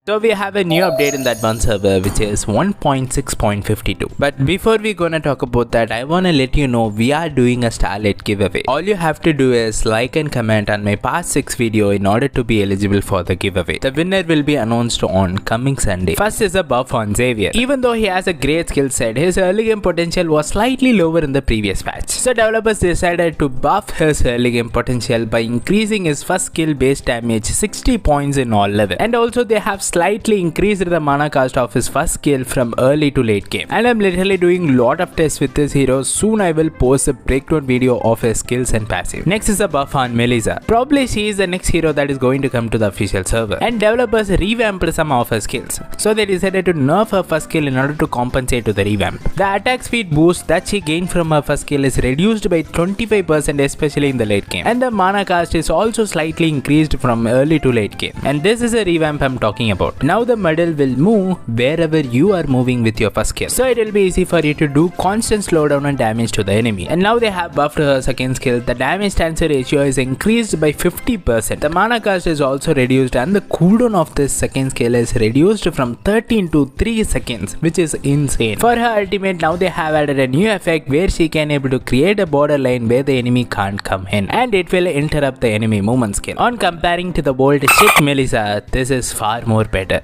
So we have a new update in the advanced server which is 1.6.52. But before we gonna talk about that, I wanna let you know we are doing a Starlight giveaway. All you have to do is like and comment on my past 6 video in order to be eligible for the giveaway. The winner will be announced on coming Sunday. First is a buff on Xavier. Even though he has a great skill set, his early game potential was slightly lower in the previous patch. So developers decided to buff his early game potential by increasing his first skill base damage 60 points in all level. And also they have slightly increased the mana cost of his first skill from early to late game. And I'm literally doing lot of tests with this hero. Soon I will post a breakdown video of his skills and passive. Next is a buff on Mlbb. Probably she is the next hero that is going to come to the official server. And developers revamped some of her skills. So they decided to nerf her first skill in order to compensate to the revamp. The attack speed boost that she gained from her first skill is reduced by 25%, especially in the late game. And the mana cost is also slightly increased from early to late game. And this is a revamp I'm talking about. Now the medal will move wherever you are moving with your first skill. So it will be easy for you to do constant slowdown and damage to the enemy. And now they have buffed her second skill. The damage transfer ratio is increased by 50%. The mana cost is also reduced and the cooldown of this second skill is reduced from 13 to 3 seconds, which is insane. For her ultimate, now they have added a new effect where she can able to create a borderline where the enemy can't come in, and it will interrupt the enemy movement skill. On comparing to the bold shit Mlbb, this is far more better.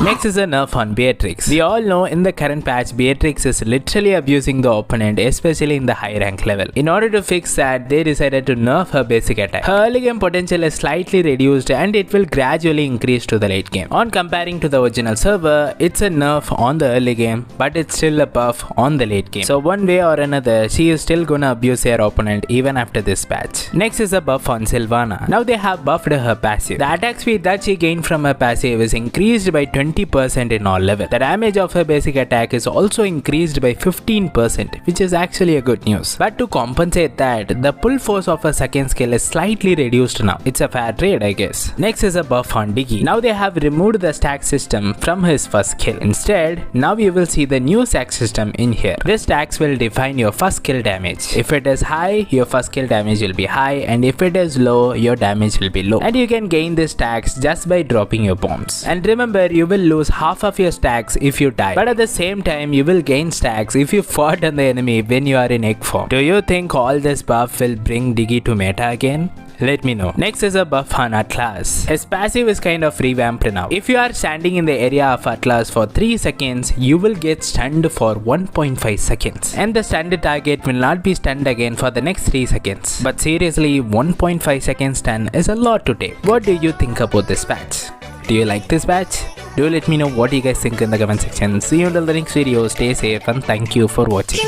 Next is a nerf on Beatrix. We all know in the current patch, Beatrix is literally abusing the opponent, especially in the high rank level. In order to fix that, they decided to nerf her basic attack. Her early game potential is slightly reduced and it will gradually increase to the late game. On comparing to the original server, it's a nerf on the early game, but it's still a buff on the late game. So one way or another, she is still gonna abuse her opponent even after this patch. Next is a buff on Silvana. Now they have buffed her passive. The attack speed that she gained from her passive is increased by 20% in all level. The damage of her basic attack is also increased by 15%, which is actually a good news. But to compensate that, the pull force of her second skill is slightly reduced now. It's a fair trade, I guess. Next is a buff on Diggie. Now they have removed the stack system from his first skill. Instead, now you will see the new stack system in here. This stacks will define your first skill damage. If it is high, your first skill damage will be high, and if it is low, your damage will be low. And you can gain these stacks just by dropping your bombs. And remember, you will lose half of your stacks if you die, but at the same time you will gain stacks if you fought on the enemy when you are in egg form. Do you think all this buff will bring Diggie to meta again? Let me know. Next is a buff on Atlas. His passive is kind of revamped now. If you are standing in the area of Atlas for 3 seconds, you will get stunned for 1.5 seconds. And the stunned target will not be stunned again for the next 3 seconds. But seriously, 1.5 seconds stun is a lot to take. What do you think about this patch? Do you like this patch? Do let me know what you guys think in the comment section. See you until the next video. Stay safe and thank you for watching.